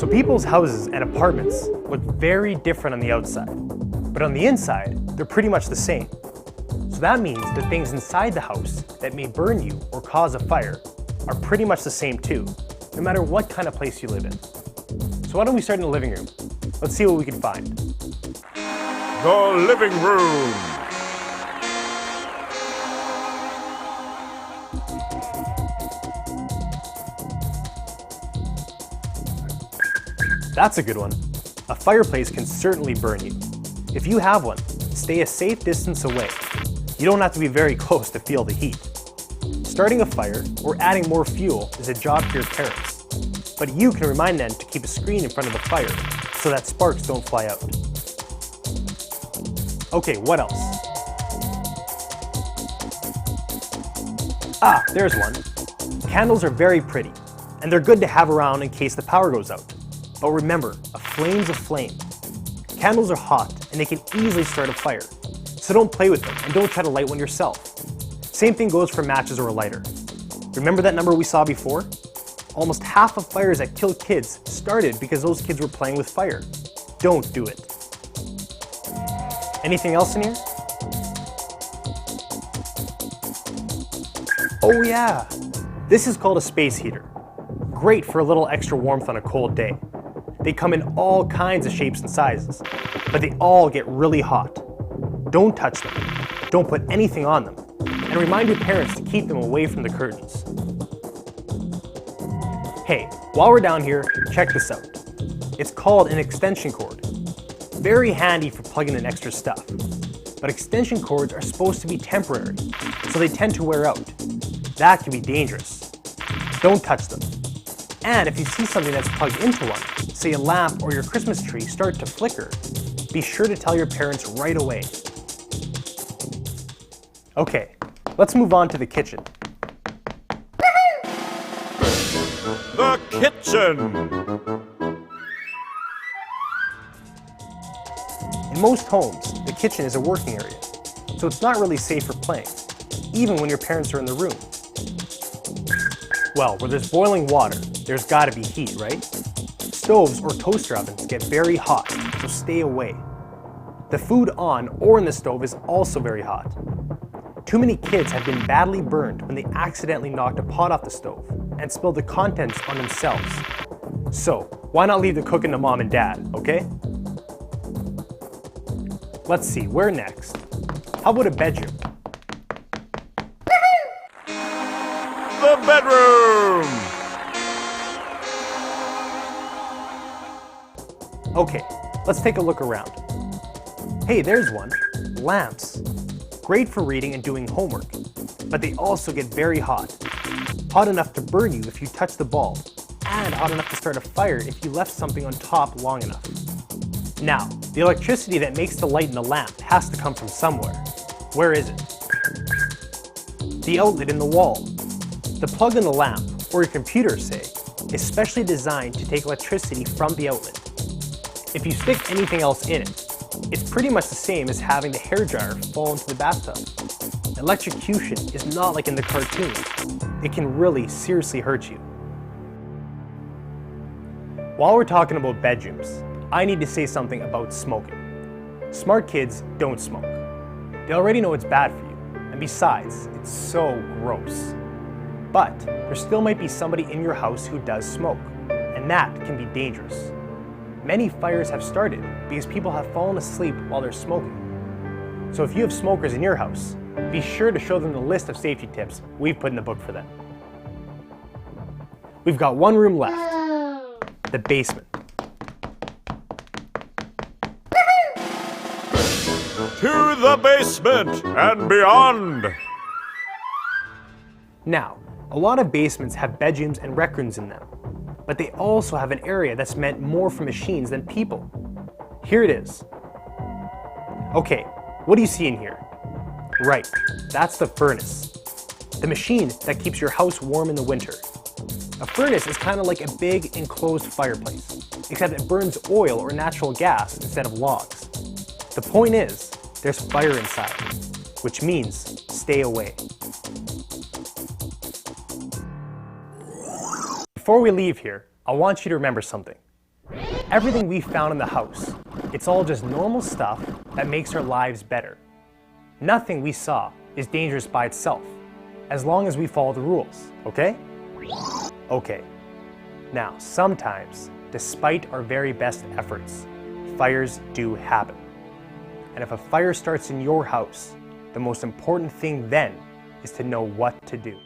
So people's houses and apartments look very different on the outside, but on the inside, they're pretty much the same. So that means the things inside the house that may burn you or cause a fire are pretty much the same too, no matter what kind of place you live in. So why don't we start in the living room? Let's see what we can find. The living room. That's a good one. A fireplace can certainly burn you. If you have one, stay a safe distance away. You don't have to be very close to feel the heat. Starting a fire or adding more fuel is a job for your parents, but you can remind them to keep a screen in front of the fire so that sparks don't fly out. Okay, what else? Ah, there's one. Candles are very pretty, and they're good to have around in case the power goes out. But remember, a flame's a flame. Candles are hot and they can easily start a fire, so don't play with them and don't try to light one yourself. Same thing goes for matches or a lighter. Remember that number we saw before? Almost half of fires that kill kids started because those kids were playing with fire. Don't do it. Anything else in here? Oh yeah! This is called a space heater. Great for a little extra warmth on a cold day. They come in all kinds of shapes and sizes, but they all get really hot. Don't touch them. Don't put anything on them. And remind your parents to keep them away from the curtains. Hey, while we're down here, check this out. It's called an extension cord. Very handy for plugging in extra stuff. But extension cords are supposed to be temporary, so they tend to wear out. That can be dangerous. Don't touch them. And if you see something that's plugged into one, say a lamp or your Christmas tree, start to flicker, be sure to tell your parents right away. Okay, let's move on to the kitchen. The kitchen. In most homes, the kitchen is a working area, so it's not really safe for playing, even when your parents are in the room. Well, where there's boiling water, there's gotta be heat, right? Stoves or toaster ovens get very hot, so stay away. The food on or in the stove is also very hot. Too many kids have been badly burned when they accidentally knocked a pot off the stove and spilled the contents on themselves. So, why not leave the cooking to mom and dad, okay? Let's see, where next? How about a bedroom? The bedroom. Okay, let's take a look around. Hey, there's one. Lamps. Great for reading and doing homework, but they also get very hot. Hot enough to burn you if you touch the bulb, and hot enough to start a fire if you left something on top long enough. Now, the electricity that makes the light in the lamp has to come from somewhere. Where is it? The outlet in the wall. The plug in the lamp, or your computer say, is specially designed to take electricity from the outlet. If you stick anything else in it, it's pretty much the same as having the hairdryer fall into the bathtub. Electrocution is not like in the cartoons. It can really seriously hurt you. While we're talking about bedrooms, I need to say something about smoking. Smart kids don't smoke. They already know it's bad for you, and besides, it's so gross. But there still might be somebody in your house who does smoke, and that can be dangerous. Many fires have started because people have fallen asleep while they're smoking. So if you have smokers in your house, be sure to show them the list of safety tips we've put in the book for them. We've got one room left, the basement. To the basement and beyond. Now, a lot of basements have bedrooms and rec rooms in them, but they also have an area that's meant more for machines than people. Here it is. Okay, what do you see in here? Right, that's the furnace. The machine that keeps your house warm in the winter. A furnace is kind of like a big enclosed fireplace, except it burns oil or natural gas instead of logs. The point is, there's fire inside, which means stay away. Before we leave here, I want you to remember something. Everything we found in the house, it's all just normal stuff that makes our lives better. Nothing we saw is dangerous by itself, as long as we follow the rules, okay? Okay. Now, sometimes, despite our very best efforts, fires do happen. And if a fire starts in your house, the most important thing then is to know what to do.